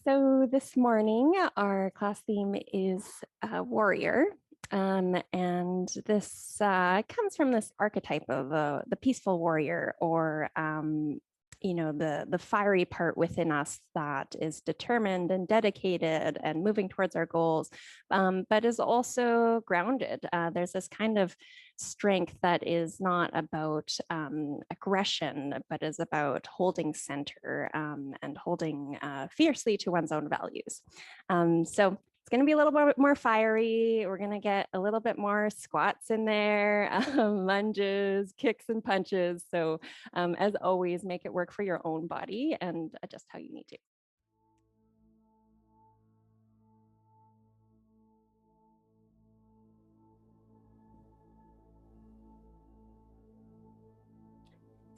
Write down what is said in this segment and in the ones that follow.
So this morning, our class theme is warrior. And this comes from this archetype of the peaceful warrior, or the fiery part within us that is determined and dedicated and moving towards our goals, but is also grounded. There's this kind of strength that is not about aggression, but is about holding center and holding fiercely to one's own values. So it's going to be a little bit more fiery. We're going to get a little bit more squats in there, lunges, kicks, and punches. So as always, make it work for your own body and adjust how you need to.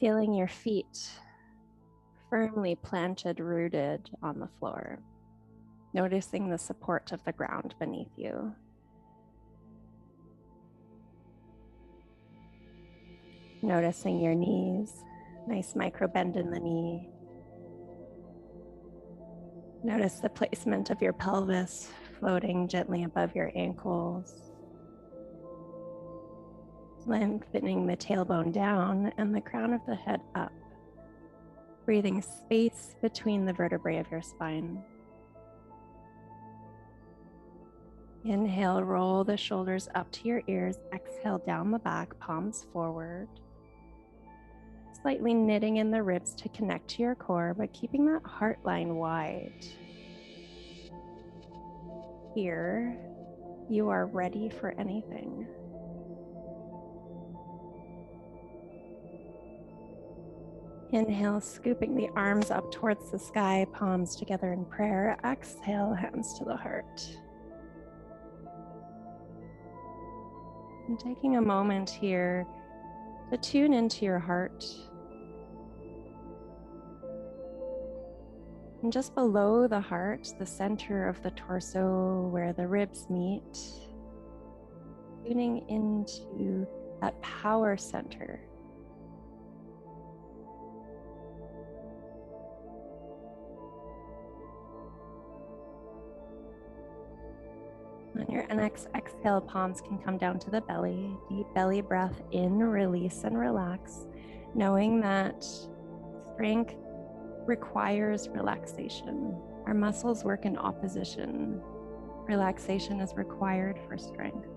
Feeling your feet firmly planted, rooted on the floor. Noticing the support of the ground beneath you. Noticing your knees, nice micro bend in the knee. Notice the placement of your pelvis floating gently above your ankles. Lengthening the tailbone down and the crown of the head up. Breathing space between the vertebrae of your spine. Inhale, roll the shoulders up to your ears. Exhale, down the back, palms forward. Slightly knitting in the ribs to connect to your core, but keeping that heart line wide. Here, you are ready for anything. Inhale, scooping the arms up towards the sky, palms together in prayer. Exhale, hands to the heart. And taking a moment here to tune into your heart. And just below the heart, the center of the torso where the ribs meet, tuning into that power center. On your next exhale, palms can come down to the belly. Deep belly breath in, release and relax, knowing that strength requires relaxation. Our muscles work in opposition. Relaxation is required for strength.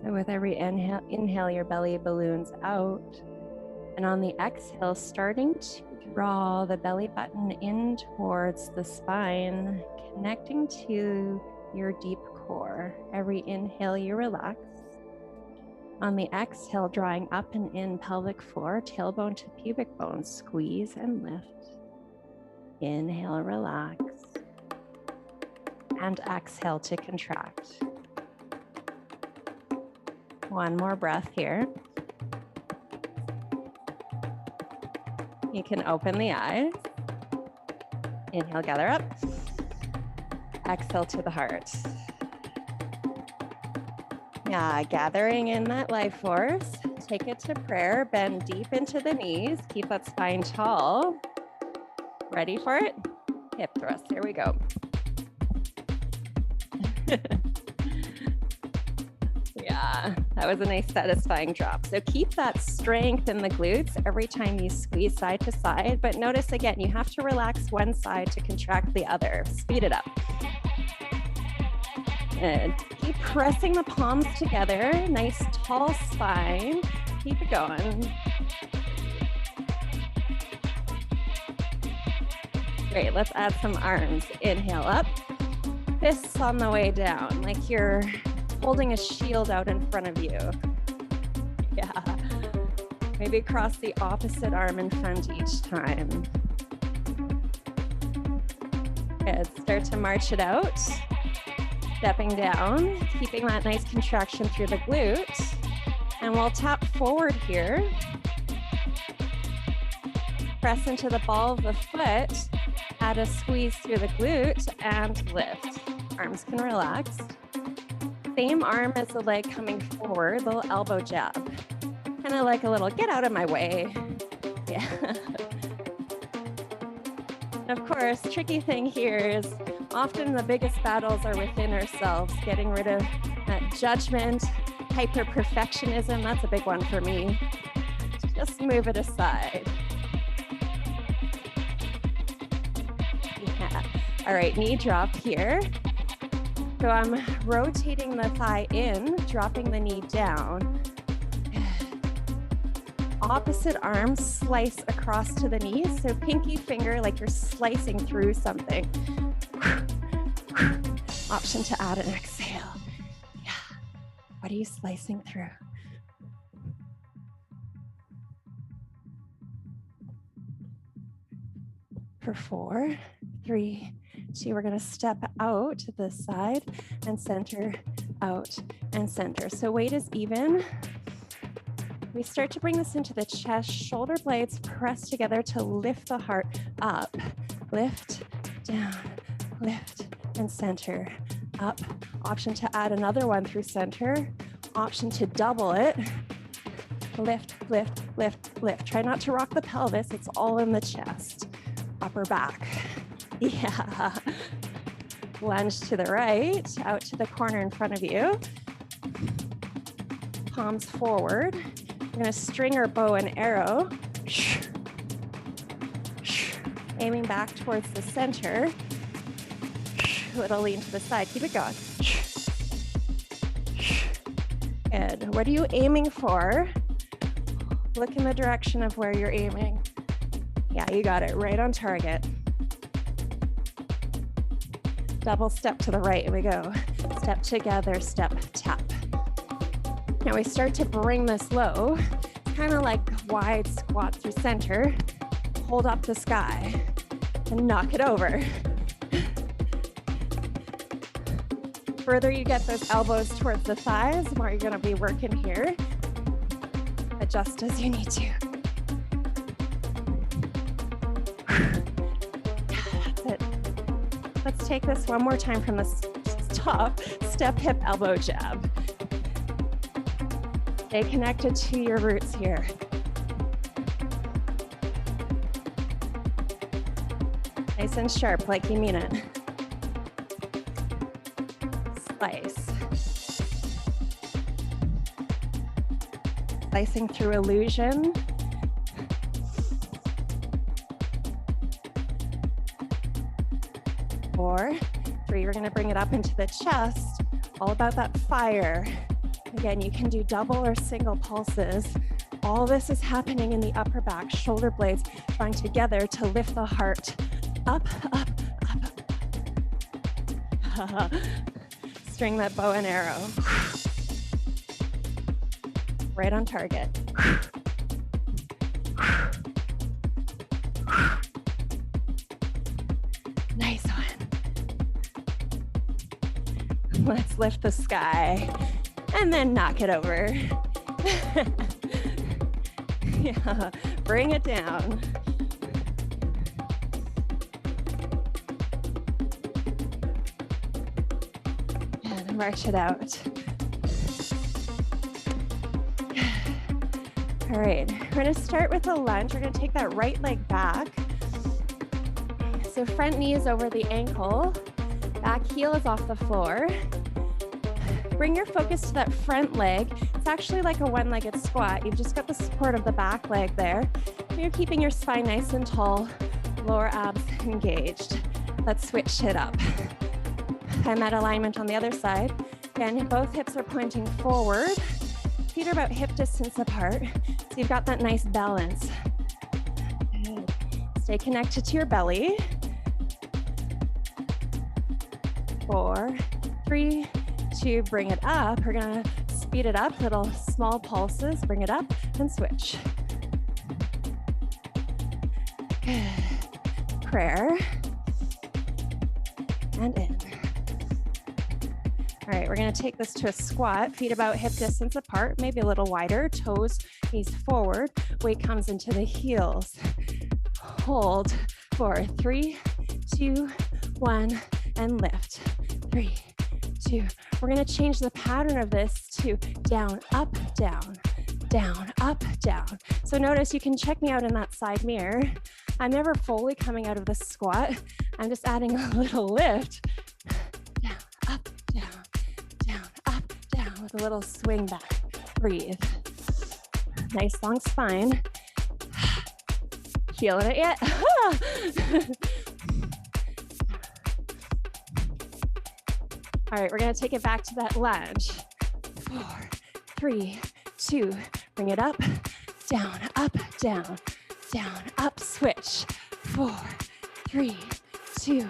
So with every inhale, your belly balloons out. And on the exhale, starting to draw the belly button in towards the spine, connecting to your deep core. Every inhale, you relax. On the exhale, drawing up and in pelvic floor, tailbone to pubic bone, squeeze and lift. Inhale, relax. And exhale to contract. One more breath here. You can open the eyes. Inhale, gather up. Exhale to the heart. Yeah, gathering in that life force. Take it to prayer. Bend deep into the knees. Keep that spine tall. Ready for it? Hip thrust. Here we go. Yeah, that was a nice satisfying drop. So keep that strength in the glutes every time you squeeze side to side, but notice again, you have to relax one side to contract the other. Speed it up. Good. Keep pressing the palms together. Nice tall spine. Keep it going. Great, let's add some arms. Inhale up. Fists on the way down, like you're holding a shield out in front of you. Yeah. Maybe cross the opposite arm in front each time. Good. Start to march it out. Stepping down, keeping that nice contraction through the glute. And we'll tap forward here. Press into the ball of the foot. Add a squeeze through the glute and lift. Arms can relax. Same arm as the leg coming forward, little elbow jab. Kind of like a little get out of my way. Yeah. Of course, tricky thing here is often the biggest battles are within ourselves, getting rid of that judgment, hyper-perfectionism. That's a big one for me. Just move it aside. Yeah. All right, knee drop here. So I'm rotating the thigh in, dropping the knee down. Opposite arm slice across to the knee. So pinky finger like you're slicing through something. Option to add an exhale. Yeah. What are you slicing through? For 4, 3, 2, we're going to step out to this side and center, out and center. So weight is even. We start to bring this into the chest, shoulder blades press together to lift the heart up. Lift, down, lift, and center, up. Option to add another one through center. Option to double it. Lift, lift, lift, lift. Try not to rock the pelvis, it's all in the chest. Upper back. Yeah. Lunge to the right, out to the corner in front of you. Palms forward. We're going to string our bow and arrow. Aiming back towards the center. Little lean to the side. Keep it going. Good. What are you aiming for? Look in the direction of where you're aiming. Yeah, you got it. Right on target. Double step to the right. Here we go. Step together, step, tap. Now we start to bring this low, kind of like wide squat through center. Hold up the sky and knock it over. Further you get those elbows towards the thighs, the more you're going to be working here. Adjust as you need to. Let's take this one more time from the top. Step, hip, elbow, jab. Stay connected to your roots here. Nice and sharp, like you mean it. Slice. Slicing through illusion. Four, 3, we're going to bring it up into the chest, all about that fire. Again, you can do double or single pulses. All this is happening in the upper back, shoulder blades trying together to lift the heart up, up, up. String that bow and arrow. Right on target. Nice one. Let's lift the sky and then knock it over. Yeah, bring it down. And march it out. All right, we're gonna start with a lunge. We're gonna take that right leg back. So front knee is over the ankle, back heel is off the floor. Bring your focus to that front leg. It's actually like a one-legged squat. You've just got the support of the back leg there. You're keeping your spine nice and tall, lower abs engaged. Let's switch it up. I'm at alignment on the other side. Again, both hips are pointing forward. Feet are about hip distance apart. So you've got that nice balance. Good. Stay connected to your belly. 4, 3, 2, bring it up. We're gonna speed it up, little small pulses, bring it up and switch. Good. Prayer. And in. All right, we're gonna take this to a squat, feet about hip distance apart, maybe a little wider, toes, knees forward, weight comes into the heels. Hold for 3, 2, 1, and lift. 3, 2. We're gonna change the pattern of this to down, up, down, down, up, down. So notice you can check me out in that side mirror. I'm never fully coming out of the squat. I'm just adding a little lift. Down, up, down, down, up, down with a little swing back. Breathe. Nice long spine. Feeling it yet? All right, we're gonna take it back to that lunge. 4, 3, 2, bring it up, down, down, up, switch. 4, 3, 2,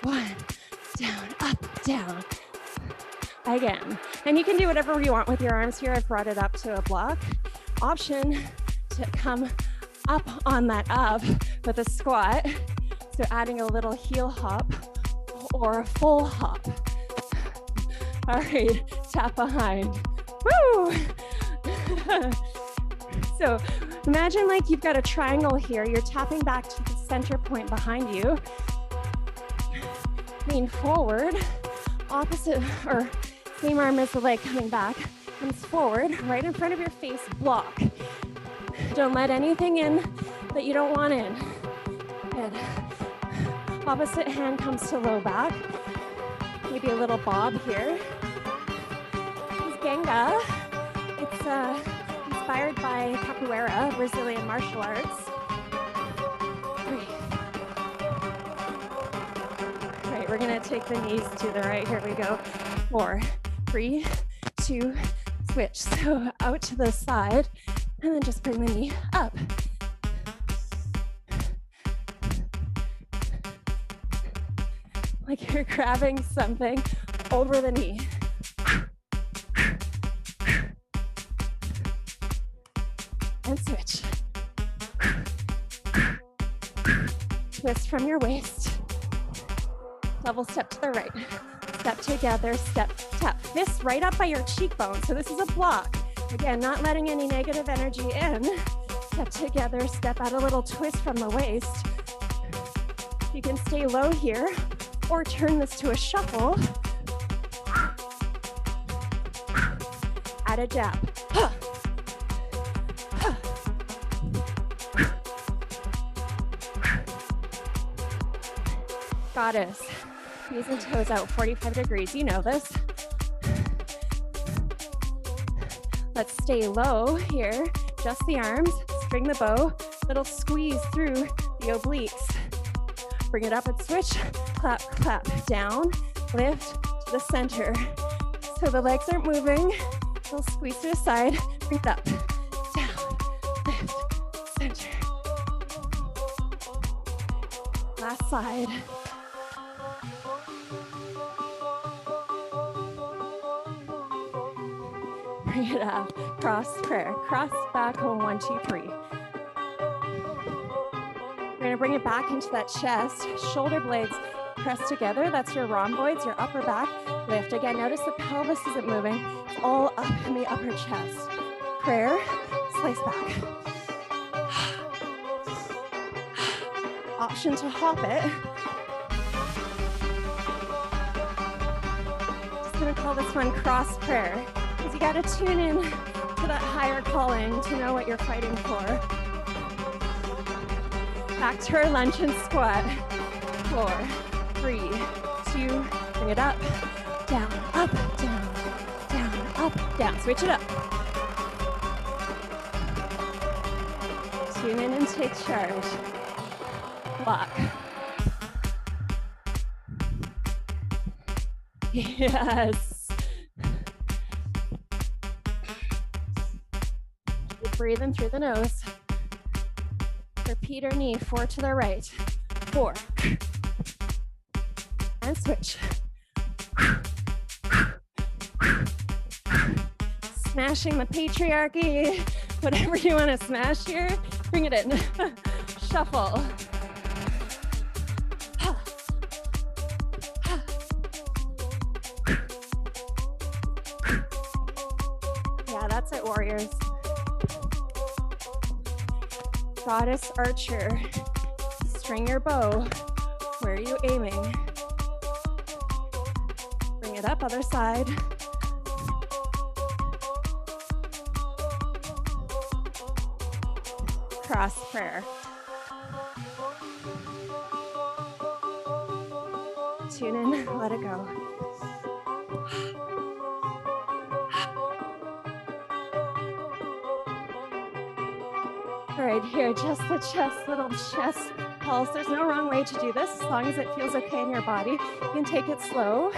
1, down, up, down. Again, and you can do whatever you want with your arms here. I've brought it up to a block. Option to come up on that up with a squat. So adding a little heel hop or a full hop. All right, tap behind. Woo! So imagine like you've got a triangle here. You're tapping back to the center point behind you. Lean forward, opposite or same arm as the leg coming back. Comes forward, right in front of your face, block. Don't let anything in that you don't want in. Good. Opposite hand comes to low back. Maybe a little bob here. Ganga. It's inspired by capoeira, Brazilian martial arts. Breathe. All right, we're gonna take the knees to the right. Here we go. 4, 3, 2, switch. So out to the side, and then just bring the knee up. Like you're grabbing something over the knee. And switch. Twist from your waist. Double step to the right. Step together, step, tap. Fists right up by your cheekbone. So this is a block. Again, not letting any negative energy in. Step together, step out a little twist from the waist. You can stay low here or turn this to a shuffle. Add a jab. Goddess. Knees and toes out 45 degrees. You know this. Let's stay low here. Just the arms. String the bow. Little squeeze through the obliques. Bring it up and switch. Clap, clap. Down. Lift to the center. So the legs aren't moving. Little squeeze to the side. Bring it up. Down. Lift. Center. Last side. Bring it up, cross prayer, cross back home, 1, 2, 3. We're gonna bring it back into that chest, shoulder blades press together. That's your rhomboids, your upper back. Lift. Again, notice the pelvis isn't moving. It's all up in the upper chest. Prayer, slice back. Option to hop it. Just gonna call this one cross prayer. Because you gotta tune in to that higher calling to know what you're fighting for. Back to our lunge and squat. 4, 3, 2, bring it up, down, up, down, down, up, down. Switch it up. Tune in and take charge. Block. Yes. Breathing through the nose. Repeat our knee, 4 to the right. 4. And switch. Smashing the patriarchy. Whatever you want to smash here, bring it in. Shuffle. Yeah, that's it, warriors. Goddess archer, string your bow. Where are you aiming? Bring it up, other side. crisscross prayer. Tune in, let it go. All right, here, just the chest, little chest pulse. There's no wrong way to do this as long as it feels okay in your body. You can take it slow.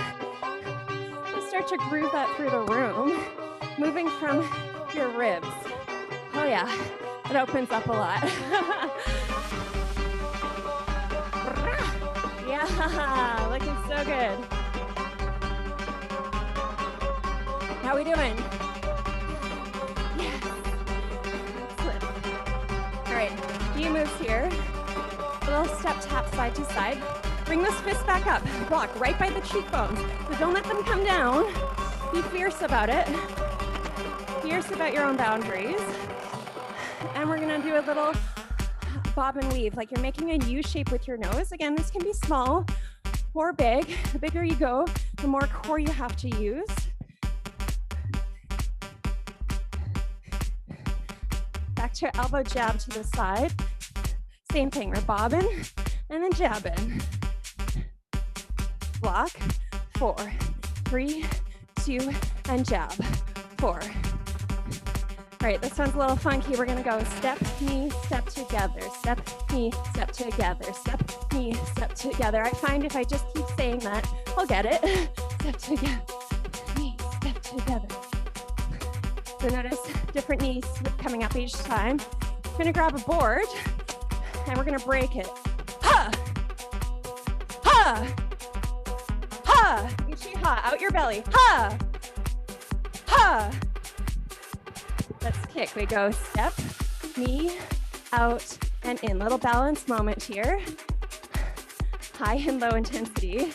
Just start to groove that through the room, moving from your ribs. Oh yeah, it opens up a lot. Yeah, looking so good. How we doing? Yes. Slip. All right, few moves here. A little step tap side to side. Bring those fists back up. Block right by the cheekbones. So don't let them come down. Be fierce about it. Fierce about your own boundaries. And we're gonna do a little bob and weave, like you're making a U shape with your nose. Again, this can be small or big. The bigger you go, the more core you have to use. Back to your elbow jab to the side. Same thing, we're bobbing and then jabbing. Block, 4, 3, 2, and jab, 4. All right, this one's a little funky. We're gonna go step, knee, step together, step, knee, step together, step, knee, step together. I find if I just keep saying that, I'll get it. Step together, knee, step together. So notice different knees coming up each time. I'm gonna grab a board and we're gonna break it. Ha! Ha! Ha! Ichi-ha, out your belly. Ha! Ha! Let's kick. We go step, knee, out, and in. Little balance moment here. High and low intensity.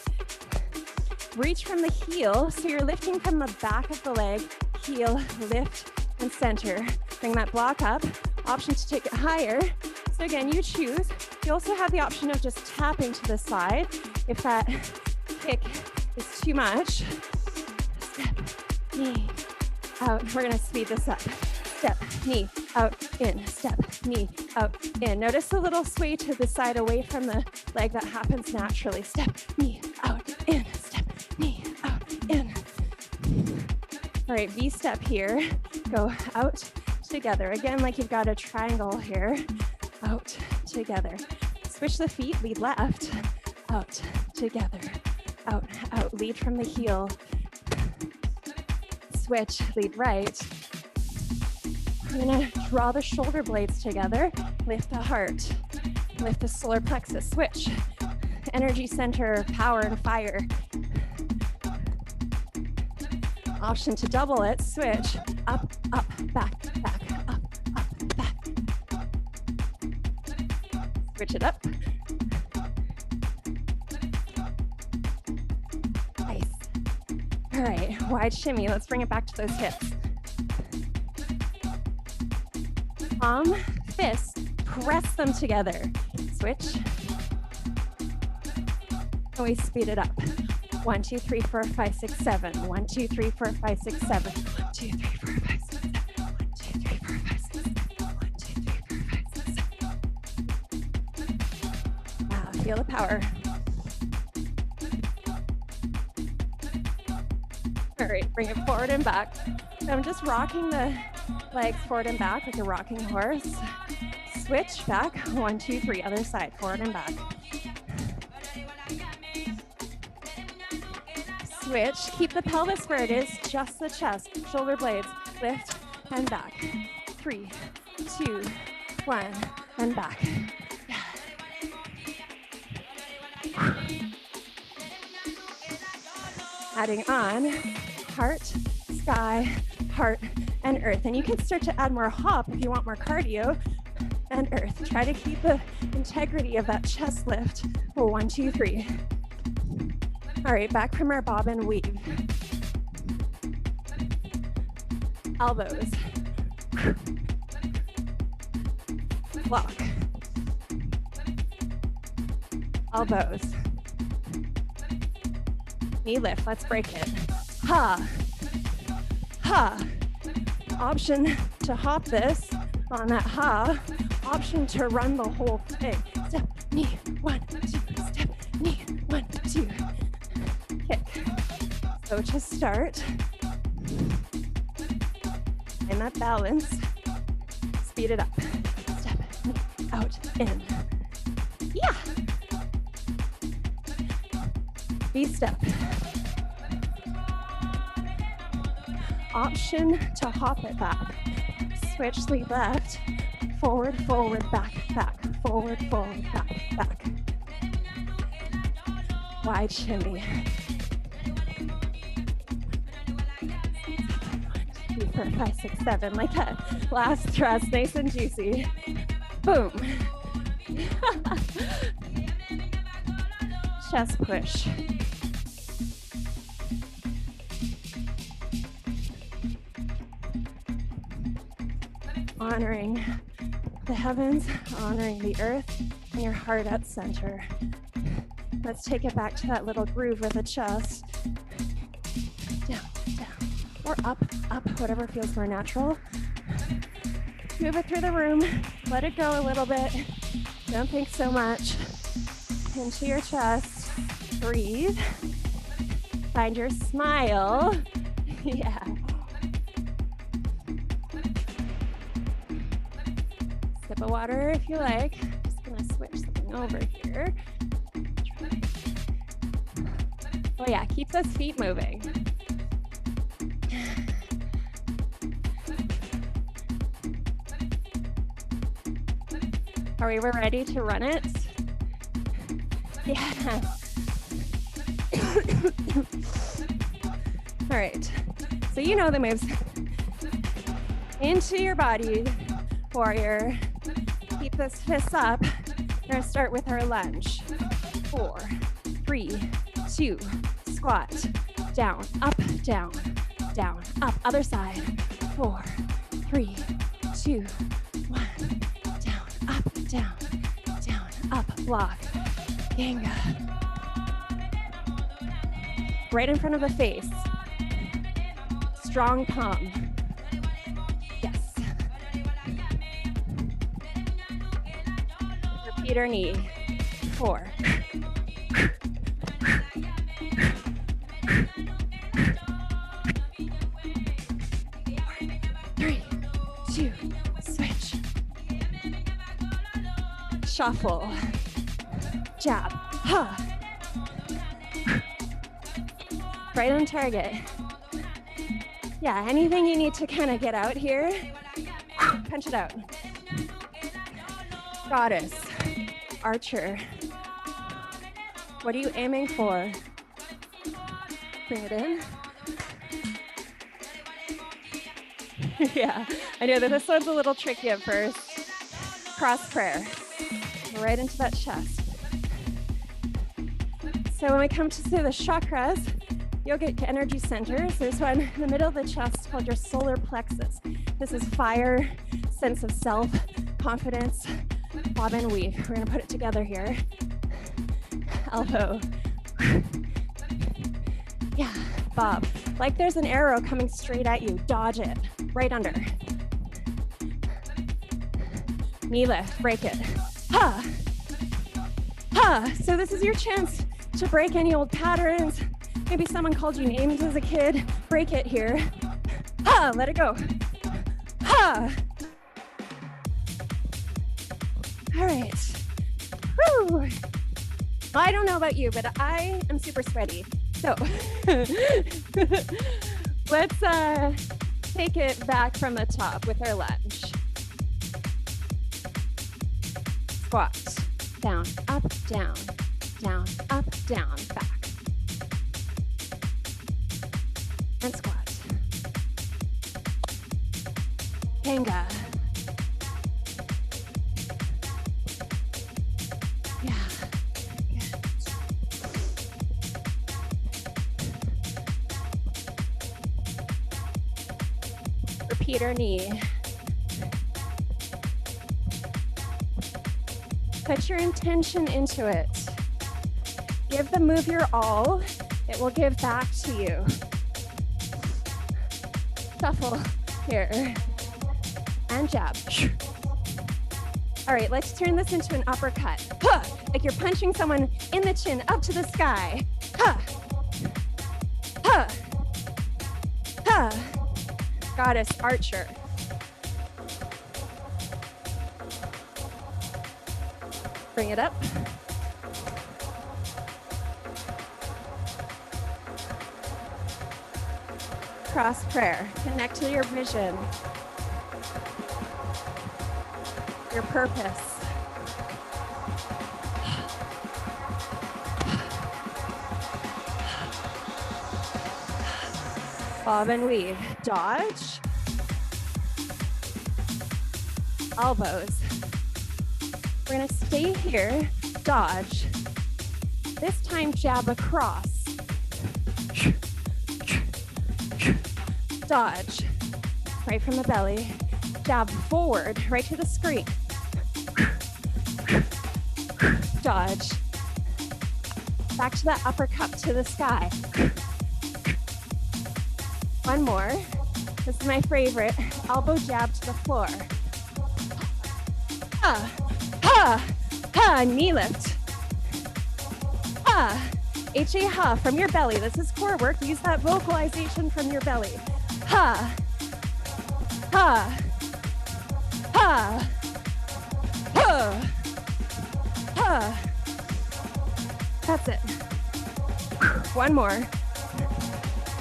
Reach from the heel, so you're lifting from the back of the leg, heel, lift, and center. Bring that block up. Option to take it higher. So again, you choose. You also have the option of just tapping to the side if that kick is too much. Step, knee, out. We're gonna speed this up. Step, knee, out, in, step, knee, out, in. Notice a little sway to the side away from the leg that happens naturally. Step, knee, out, in, step, knee, out, in. All right, V-step here. Go out, together. Again, like you've got a triangle here. Out, together. Switch the feet, lead left. Out, together. Out, out, lead from the heel. Switch, lead right. We're gonna draw the shoulder blades together, lift the heart, lift the solar plexus, switch. Energy center, power and fire. Option to double it, switch. Up, up, back, back, up, back. Switch it up. Nice. All right, wide shimmy. Let's bring it back to those hips. Palm, fist, press them together. Switch. And we speed it up. 1, 2, 3, 4, 5, 6, 7. 1, 2, 3, 4, 5, 6, 7. 1, 2, 3, 4, 5, 6, 7. 1, 2, 3, 4, 5, 6, 7. 1, 2, 3, 4, 5, 6, 7. Ah, feel the power. All right, bring it forward and back. So I'm just rocking the legs forward and back like a rocking horse. Switch back. 1, 2, 3. Other side, forward and back. Switch. Keep the pelvis where it is, just the chest. Shoulder blades, lift and back. 3, 2, 1, and back. Adding on, heart, sky, heart, and earth. And you can start to add more hop if you want more cardio, and earth. Try to keep the integrity of that chest lift. 1, 2, 3. All right, back from our bob and weave. Elbows. Block. Elbows. Knee lift, let's break it. Ha, ha. Option to hop this on that ha, option to run the whole thing. Step, knee, 1, 2, step, knee, 1, 2. Kick. So just start. And that balance, speed it up. Step, knee, out, in. Yeah. V-step. Option to hop it back. Switch sleeve left, forward, forward, back, back, forward, forward, back, back. Wide shimmy. 1, 2, 3, 4, 5, 6, 7, like that. Last thrust, nice and juicy. Boom. Chest push. Honoring the heavens, honoring the earth, and your heart at center. Let's take it back to that little groove with the chest. Down, down, or up, up, whatever feels more natural. Move it through the room. Let it go a little bit. Don't think so much. Into your chest. Breathe. Find your smile. Yeah. Sip of water if you like. Just gonna switch something over here. Oh yeah, keep those feet moving. Are we ready to run it? Yeah. All right, so you know the moves. Into your body, warrior. Keep those fists up. We're gonna start with our lunge. 4, 3, 2, squat. Down, up, down, down, up. Other side. 4, 3, 2, 1. Down, up, down, down, up. Block. Ganga. Right in front of the face. Strong palm. Yes. Repeat our knee. 4. 3, 2, switch. Shuffle. Jab. Ha. Right on target. Yeah, anything you need to kind of get out here, punch it out. Goddess, archer. What are you aiming for? Bring it in. Yeah, I know that this one's a little tricky at first. Cross prayer, right into that chest. So when we come to the chakras, yogic energy centers, there's one in the middle of the chest called your solar plexus. This is fire, sense of self, confidence, bob and weave. We're gonna put it together here. Elbow. Yeah, bob. Like there's an arrow coming straight at you, dodge it, right under. Knee lift, break it. Ha! Ha! So this is your chance to break any old patterns. Maybe someone called you names as a kid. Break it here. Ha! Let it go. Ha! All right. Woo! I don't know about you, but I am super sweaty. So let's take it back from the top with our lunge. Squat. Down, up, down, down, up, down, back. And squat. Ganga. Yeah. Good. Repeat our knee. Put your intention into it. Give the move your all. It will give back to you. Shuffle here. And jab. All right, let's turn this into an uppercut. Huh, like you're punching someone in the chin up to the sky. Huh, huh, huh. Goddess archer. Bring it up. Cross prayer. Connect to your vision, your purpose. Bob and weave. Dodge. Elbows. We're gonna stay here, dodge. This time jab across. Dodge, right from the belly. Jab forward, right to the screen. Dodge. Back to that uppercut to the sky. One more. This is my favorite. Elbow jab to the floor. Ha, ha, ha, knee lift. Ha, H-A ha from your belly. This is core work. Use that vocalization from your belly. Ha, ha, ha, ha, ha. That's it. One more.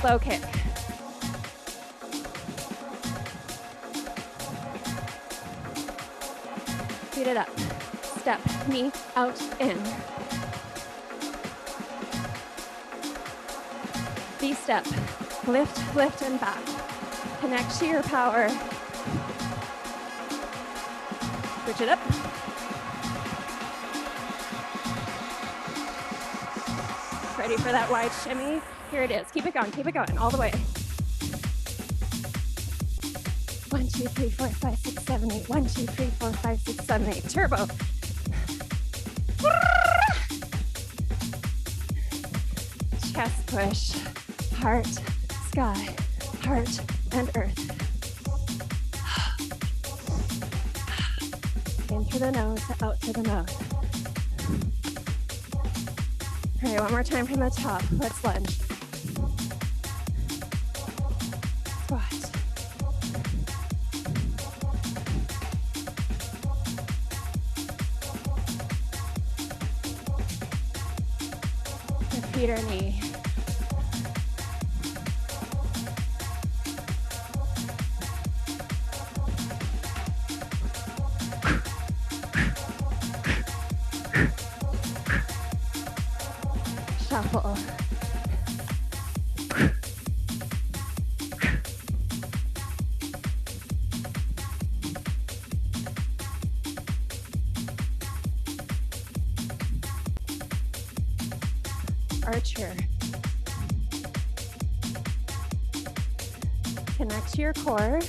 Low kick. Speed it up. Step, knee, out, in. V-step. Lift, lift, and back. Connect to your power. Switch it up. Ready for that wide shimmy? Here it is. Keep it going, all the way. 1, 2, 3, 4, 5, 6, 7, 8. 1, 2, 3, 4, 5, 6, 7, 8. Turbo. Chest push. Heart, sky, heart, and earth. In through the nose, out through the mouth. All right, one more time from the top. Let's lunge. Squat. Repeat our knee. Shuffle. Archer. Connect to your core.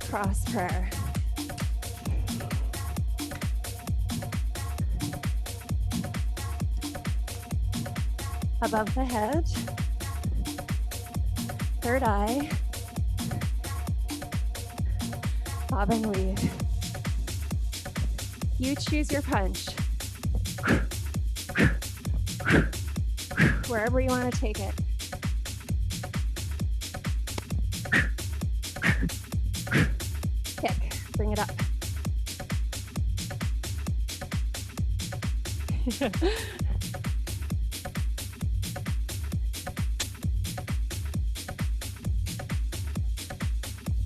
Cross prayer. Above the head. Third eye. Bob and weave. You choose your punch. Wherever you want to take it. Kick, bring it up.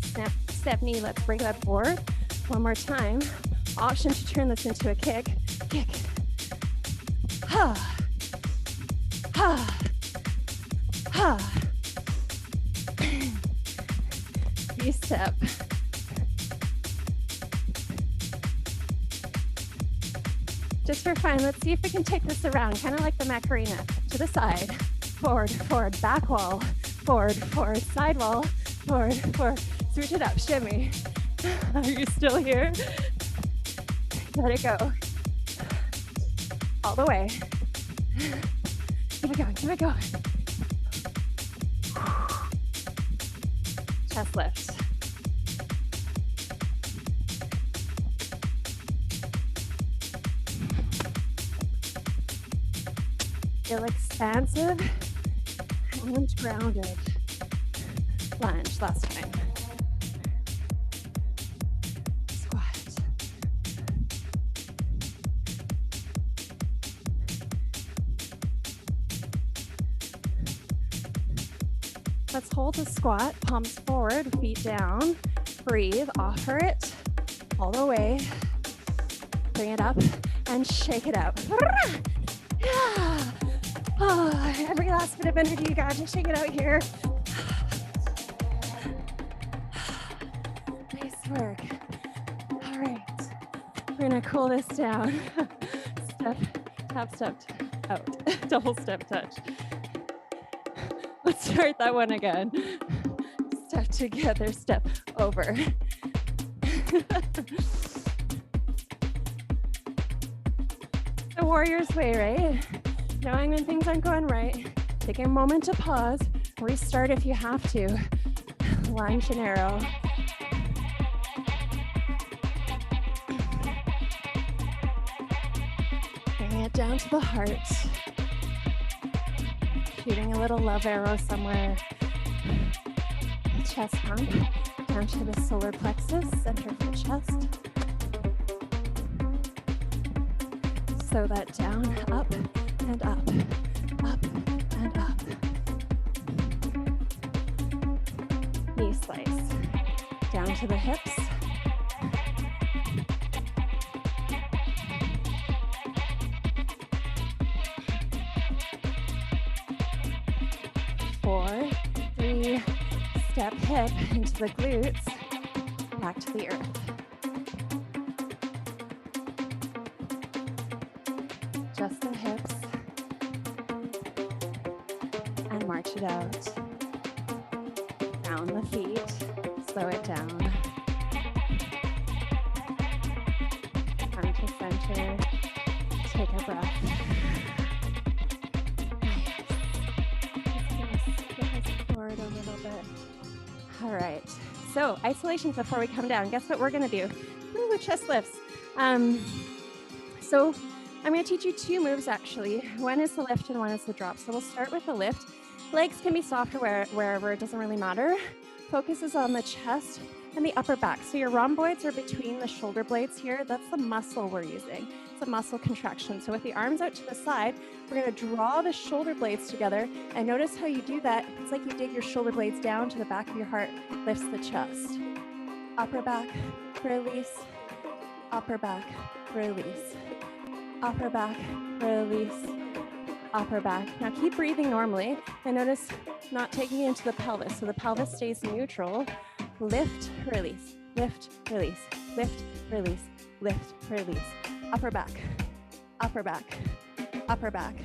Snap, step knee, let's bring that forward. One more time. Option to turn this into a kick. Kick. Ha. Ha. Ha. V-step. Just for fun, let's see if we can take this around, kind of like the Macarena. To the side. Forward, forward, back wall. Forward, forward, side wall. Forward, forward. Switch it up, shimmy. Are you still here? Let it go. All the way. Keep it going, keep it going. chest lift. Feel expansive and grounded. Lunge, last time. Squat. Let's hold the squat, palms forward, feet down. Breathe, offer it all the way. Bring it up and shake it out. Oh, every last bit of energy you got, just shake it out here. Nice work. All right, we're gonna cool this down. Step, tap, step out. Double step touch. Let's start that one again. Step together, step over. The warrior's way, right? Knowing when things aren't going right, taking a moment to pause, restart if you have to. Lunge and arrow. Bringing it down to the heart. Shooting a little love arrow somewhere. Chest pump down to the solar plexus, center of the chest. Slow that down, up and up, up and up. Knee slice, down to the hips. Four, three, step hip into the glutes, back to the earth. Just the hips, and march it out. Down the feet, slow it down. Come to center, take a breath. Forward a little bit. All right, so isolations before we come down. Guess what we're gonna do? Ooh, chest lifts. So I'm gonna teach you two moves actually. One is the lift and one is the drop. So we'll start with the lift. Legs can be softer wherever, it doesn't really matter. Focus is on the chest and the upper back. So your rhomboids are between the shoulder blades here. That's the muscle we're using. It's a muscle contraction. So with the arms out to the side, we're gonna draw the shoulder blades together, and notice how you do that. It's like you dig your shoulder blades down to the back of your heart, lifts the chest. Upper back, release. Upper back, release. Upper back, release. Upper back. Now keep breathing normally, and notice not taking it into the pelvis. So the pelvis stays neutral. Lift, release, lift, release, lift, release, lift, release. Upper back, upper back, upper back,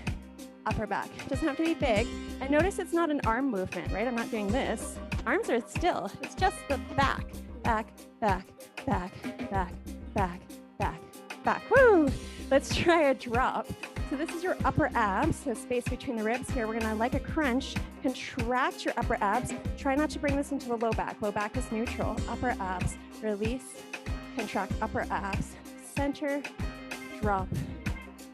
upper back. Doesn't have to be big. And notice it's not an arm movement, right? I'm not doing this. Arms are still. It's just the back, back, back, back, back, back, back, back. Woo! Let's try a drop. So this is your upper abs, so space between the ribs here. We're gonna, like a crunch, contract your upper abs. Try not to bring this into the low back. Low back is neutral. Upper abs, release, contract upper abs. Center, drop.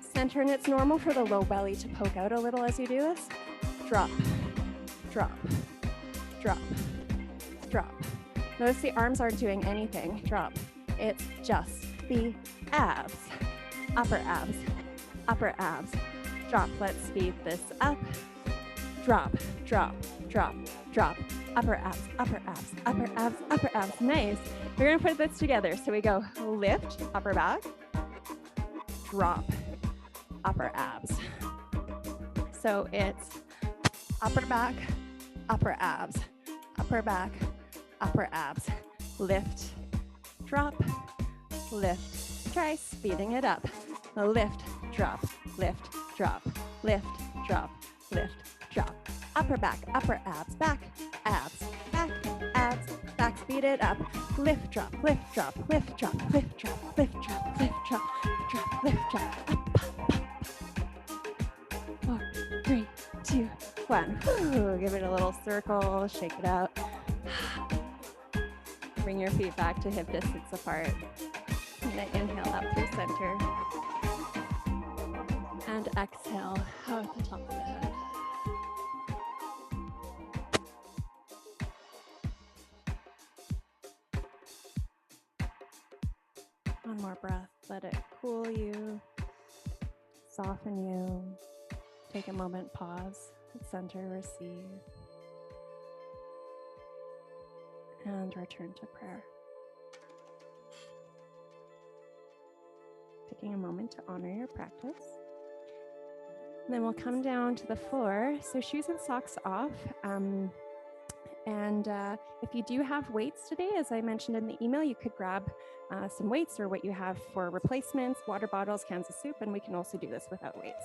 Center, and it's normal for the low belly to poke out a little as you do this. Drop, drop, drop, drop. Notice the arms aren't doing anything. Drop. It's just the abs. Upper abs. Upper abs, drop. Let's speed this up. Drop, drop, drop, drop. Upper abs, upper abs, upper abs, upper abs. Nice. We're gonna put this together. So we go lift, upper back, drop, upper abs. So it's upper back, upper abs, upper back, upper abs. Lift, drop, lift. Try speeding it up. Lift, drop, lift, drop, lift, drop, lift, drop. Upper back, upper abs, back, abs, back, abs, back. Speed it up. Lift, drop, lift, drop, lift, drop, lift, drop, lift, drop, lift, drop, drop, lift, drop. Up, up, up. 4, 3, 2, 1. Woo. Give it a little circle, shake it out. Bring your feet back to hip distance apart. I'm gonna inhale up through center. And exhale out the top of the head. One more breath. Let it cool you, soften you. Take a moment, pause, center, receive, and return to prayer. Taking a moment to honor your practice. And then we'll come down to the floor. So shoes and socks off. If you do have weights today, as I mentioned in the email, you could grab some weights or what you have for replacements, water bottles, cans of soup, and we can also do this without weights.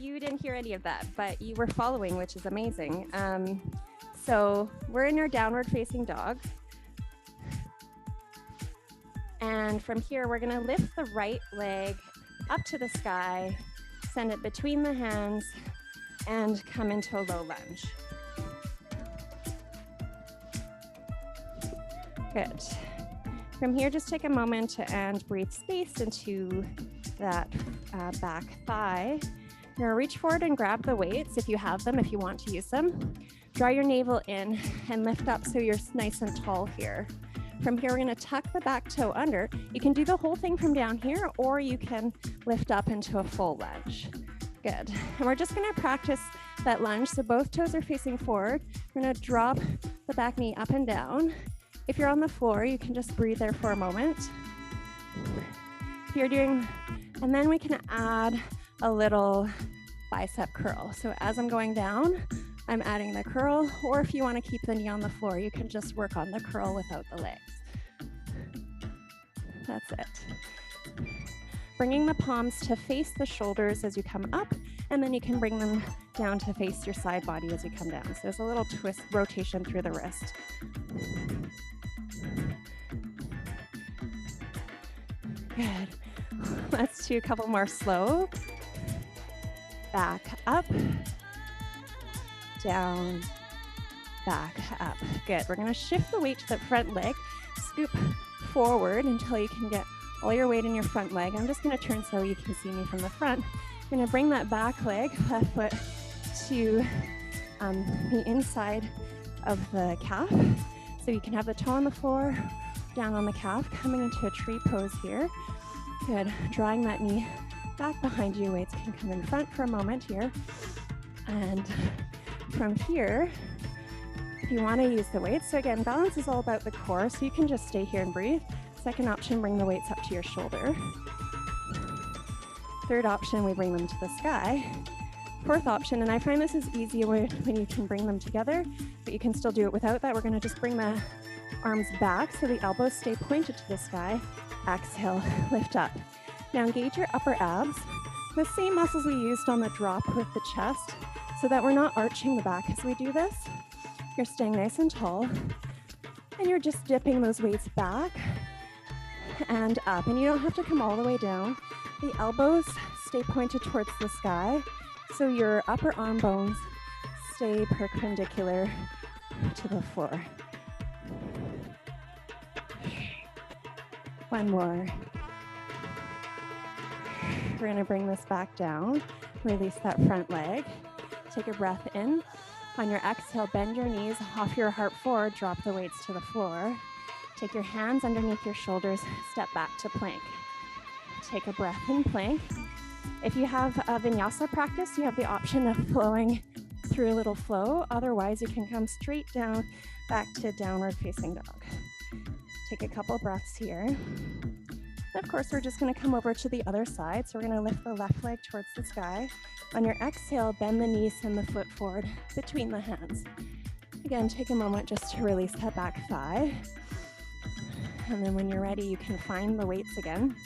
You didn't hear any of that, but you were following, which is amazing. So we're in our downward facing dog. And from here, we're gonna lift the right leg up to the sky, send it between the hands, and come into a low lunge. Good. From here, just take a moment and breathe space into that back thigh. You're gonna reach forward and grab the weights if you have them, if you want to use them. Draw your navel in and lift up so you're nice and tall here. From here, we're gonna tuck the back toe under. You can do the whole thing from down here, or you can lift up into a full lunge. Good. And we're just gonna practice that lunge. So both toes are facing forward. We're gonna drop the back knee up and down. If you're on the floor, you can just breathe there for a moment. If you're doing, and then we can add a little bicep curl. So as I'm going down, I'm adding the curl, or if you want to keep the knee on the floor, you can just work on the curl without the legs. That's it. Bringing the palms to face the shoulders as you come up, and then you can bring them down to face your side body as you come down. So there's a little twist, rotation through the wrist. Good. Let's do a couple more slow. Back up, down, back up. Good. We're gonna shift the weight to the front leg, scoop forward until you can get all your weight in your front leg. I'm just gonna turn so you can see me from the front. You're gonna bring that back leg, left foot to the inside of the calf. So you can have the toe on the floor, down on the calf, coming into a tree pose here. Good. Drawing that knee back behind you. Weights can come in front for a moment here. And from here, if you want to use the weights, so again, balance is all about the core, so you can just stay here and breathe. Second option, bring the weights up to your shoulder. Third option, we bring them to the sky. Fourth option, and I find this is easier when you can bring them together, but you can still do it without that. We're going to just bring the arms back so the elbows stay pointed to the sky. Exhale, lift up. Now engage your upper abs, the same muscles we used on the drop with the chest, so that we're not arching the back as we do this. You're staying nice and tall, and you're just dipping those weights back and up. And you don't have to come all the way down. The elbows stay pointed towards the sky, so your upper arm bones stay perpendicular to the floor. One more. We're gonna bring this back down. Release that front leg. Take a breath in. On your exhale, bend your knees off your heart forward, drop the weights to the floor. Take your hands underneath your shoulders, step back to plank. Take a breath in plank. If you have a vinyasa practice, you have the option of flowing through a little flow. Otherwise, you can come straight down, back to downward facing dog. Take a couple breaths here. Of course, we're just gonna come over to the other side. So we're gonna lift the left leg towards the sky. On your exhale, bend the knees and the foot forward between the hands. Again, take a moment just to release that back thigh. And then when you're ready, you can find the weights again.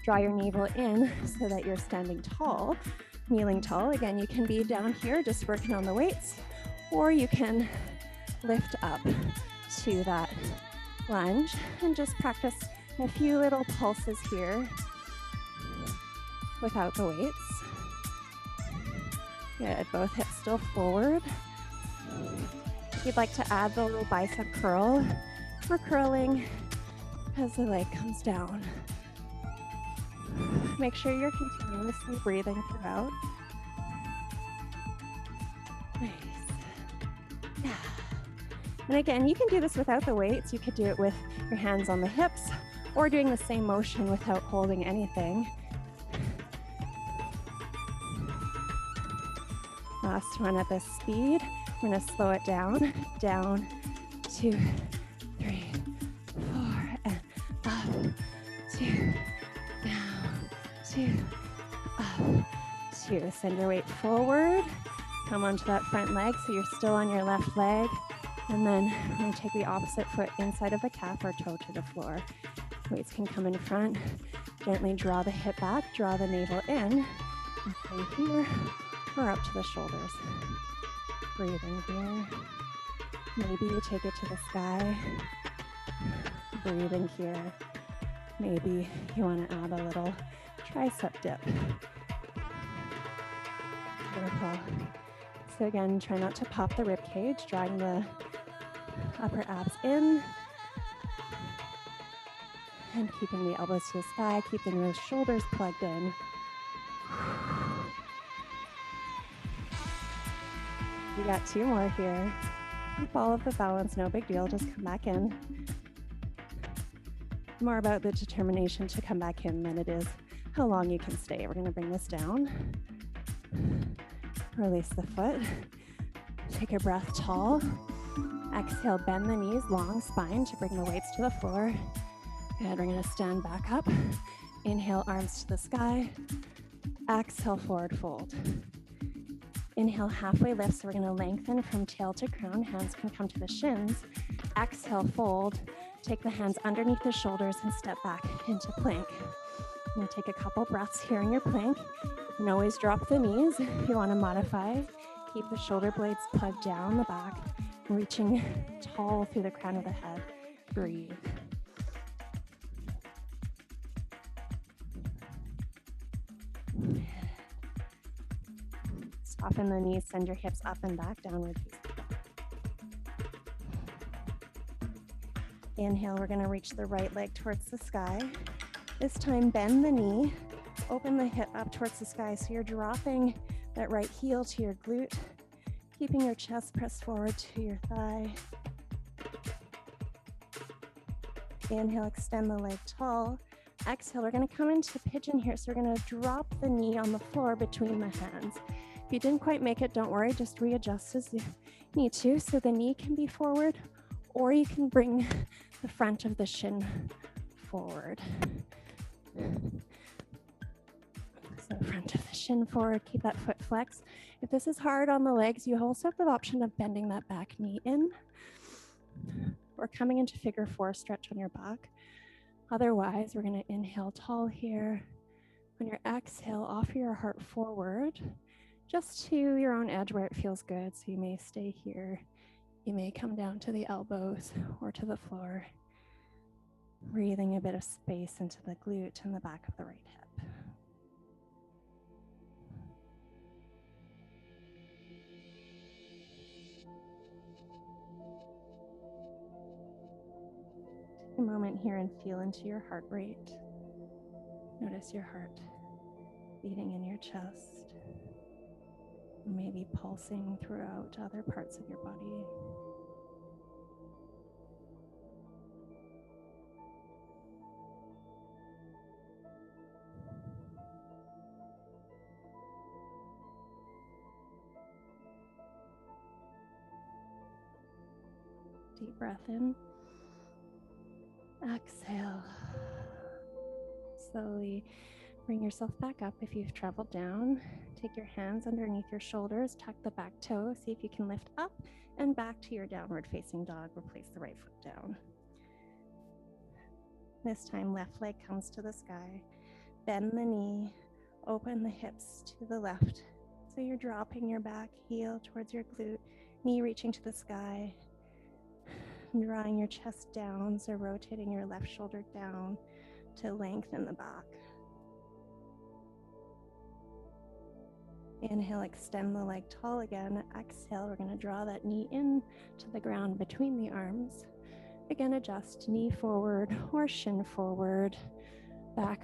Draw your navel in so that you're standing tall, kneeling tall. Again, you can be down here just working on the weights, or you can lift up to that lunge and just practice a few little pulses here without the weights. Good, both hips still forward. If you'd like to add the little bicep curl, we're curling as the leg comes down. Make sure you're continuously breathing throughout. Nice. Yeah. And again, you can do this without the weights. You could do it with your hands on the hips or doing the same motion without holding anything. Last one at this speed. We're gonna slow it down, down, 2, 3, 4, and up, 2, down, 2, up, 2. Send your weight forward. Come onto that front leg so you're still on your left leg. And then we're going to take the opposite foot inside of the calf or toe to the floor. Weights can come in front. Gently draw the hip back, draw the navel in. And stay here or up to the shoulders. Breathe in here. Maybe you take it to the sky. Breathe in here. Maybe you want to add a little tricep dip. Beautiful. So again, try not to pop the rib cage, drawing the upper abs in and keeping the elbows to the sky, keeping those shoulders plugged in. We got 2 more here. Keep all of the balance, no big deal, just come back in. More about the determination to come back in than it is how long you can stay. We're gonna bring this down. Release the foot. Take a breath tall. Exhale, bend the knees, long spine to bring the weights to the floor. Good, we're gonna stand back up. Inhale, arms to the sky. Exhale, forward fold. Inhale, halfway lift, so we're gonna lengthen from tail to crown. Hands can come to the shins. Exhale, fold. Take the hands underneath the shoulders and step back into plank. I'm gonna take a couple breaths here in your plank. You can always drop the knees if you wanna modify. Keep the shoulder blades plugged down the back, reaching tall through the crown of the head. Breathe. Soften the knees, send your hips up and back, downward facing dog. Inhale, we're gonna reach the right leg towards the sky. This time, bend the knee, open the hip up towards the sky. So you're dropping that right heel to your glute, keeping your chest pressed forward to your thigh. Inhale, extend the leg tall. Exhale, we're gonna come into pigeon here. So we're gonna drop the knee on the floor between the hands. If you didn't quite make it, don't worry, just readjust as you need to. So the knee can be forward, or you can bring the front of the shin forward. So front of the shin forward, keep that foot flexed. If this is hard on the legs, you also have the option of bending that back knee in or coming into figure 4, stretch on your back. Otherwise, we're gonna inhale tall here. On your exhale, offer your heart forward, just to your own edge where it feels good. So you may stay here. You may come down to the elbows or to the floor. Breathing a bit of space into the glute and the back of the right hip. Take a moment here and feel into your heart rate. Notice your heart beating in your chest, maybe pulsing throughout other parts of your body. Deep breath in. Exhale. Slowly bring yourself back up if you've traveled down. Take your hands underneath your shoulders, tuck the back toe, see if you can lift up and back to your downward facing dog. Replace the right foot down. This time, left leg comes to the sky. Bend the knee, open the hips to the left. So you're dropping your back heel towards your glute, knee reaching to the sky, drawing your chest down, so rotating your left shoulder down to lengthen the back. Inhale, extend the leg tall again. Exhale, we're going to draw that knee in to the ground between the arms. Again, adjust knee forward or shin forward. Back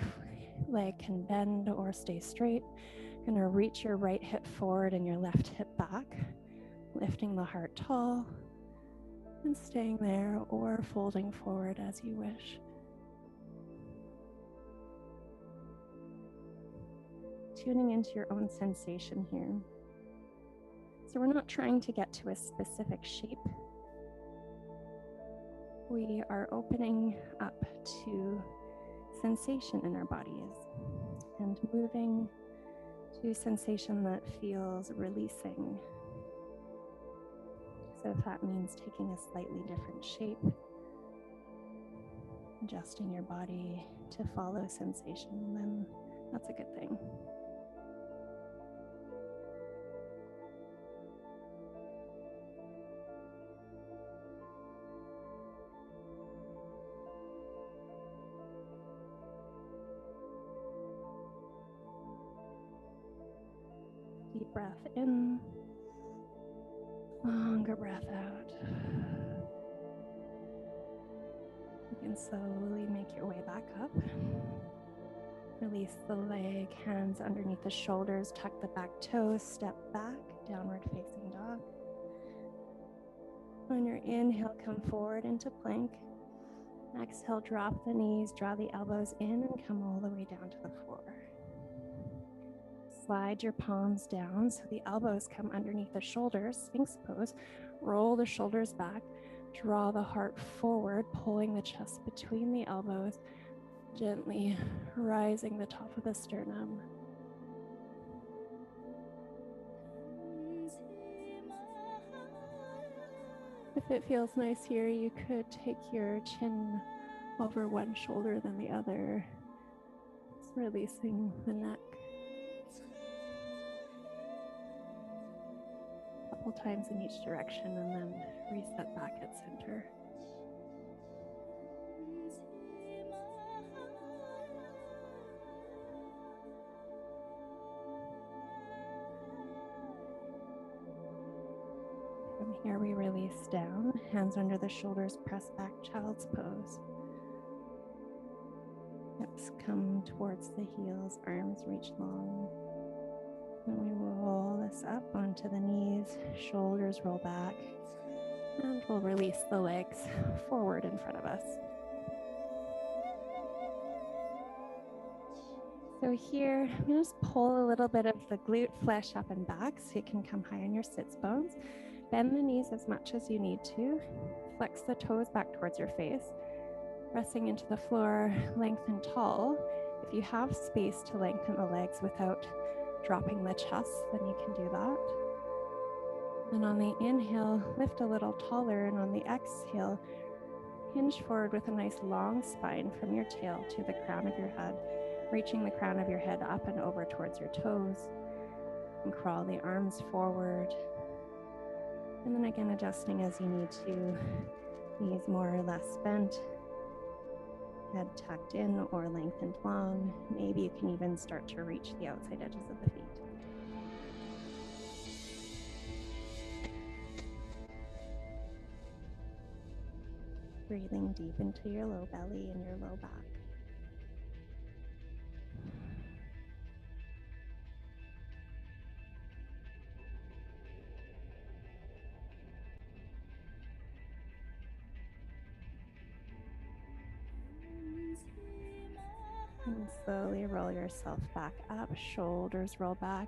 leg can bend or stay straight. Going to reach your right hip forward and your left hip back, lifting the heart tall and staying there or folding forward as you wish. Tuning into your own sensation here. So we're not trying to get to a specific shape. We are opening up to sensation in our bodies and moving to sensation that feels releasing. So if that means taking a slightly different shape, adjusting your body to follow sensation, then that's a good thing. Deep breath in, longer breath out. You can slowly make your way back up. Release the leg, hands underneath the shoulders, tuck the back toes, step back, downward facing dog. On your inhale, come forward into plank. Exhale, drop the knees, draw the elbows in and come all the way down to the floor. Slide your palms down so the elbows come underneath the shoulders, Sphinx pose. Roll the shoulders back, draw the heart forward, pulling the chest between the elbows, gently rising the top of the sternum. If it feels nice here, you could take your chin over one shoulder than the other, just releasing the neck. A couple times in each direction and then reset back at center. From here we release down, hands under the shoulders, press back, child's pose. Hips come towards the heels, arms reach long. And we roll this up onto the knees, shoulders roll back, and we'll release the legs forward in front of us. So here, I'm going to just pull a little bit of the glute flesh up and back so you can come high on your sits bones. Bend the knees as much as you need to. Flex the toes back towards your face. Pressing into the floor, lengthen tall. If you have space to lengthen the legs without dropping the chest, then you can do that. And on the inhale, lift a little taller, and on the exhale, hinge forward with a nice long spine from your tail to the crown of your head, reaching the crown of your head up and over towards your toes, and crawl the arms forward. And then again, adjusting as you need to, knees more or less bent. Head tucked in or lengthened long. Maybe you can even start to reach the outside edges of the feet. Breathing deep into your low belly and your low back. And slowly roll yourself back up, shoulders roll back.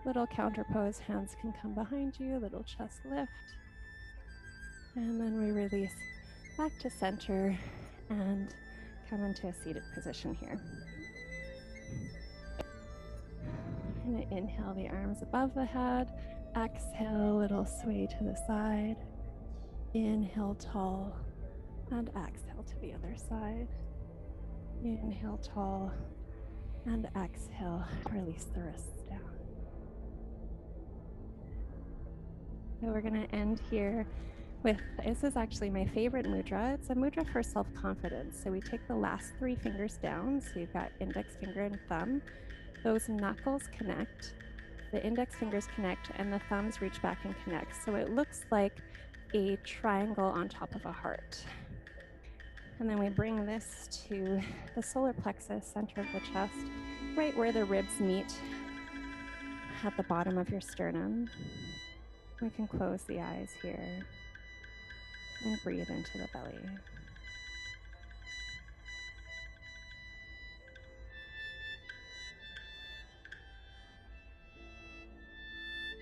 Little counter pose, hands can come behind you, little chest lift. And then we release back to center and come into a seated position here. I'm going to inhale the arms above the head. Exhale, little sway to the side. Inhale tall and exhale to the other side. Inhale tall and exhale, release the wrists down. So we're going to end here with, this is actually my favorite mudra. It's a mudra for self-confidence. So we take the last 3 fingers down. So you've got index finger and thumb. Those knuckles connect, the index fingers connect, and the thumbs reach back and connect. So it looks like a triangle on top of a heart. And then we bring this to the solar plexus, center of the chest, right where the ribs meet at the bottom of your sternum. We can close the eyes here and breathe into the belly.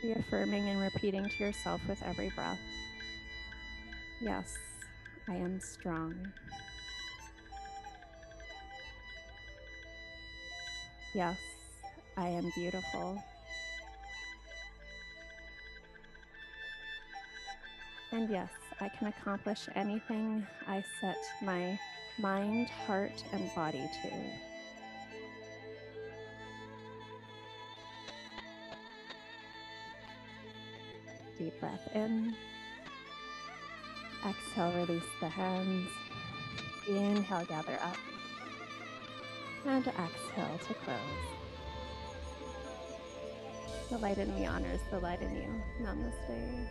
Reaffirming and repeating to yourself with every breath. Yes, I am strong. Yes, I am beautiful. And yes, I can accomplish anything I set my mind, heart, and body to. Deep breath in. Exhale, release the hands. Inhale, gather up. And exhale to close. The light in me honors the light in you. Namaste.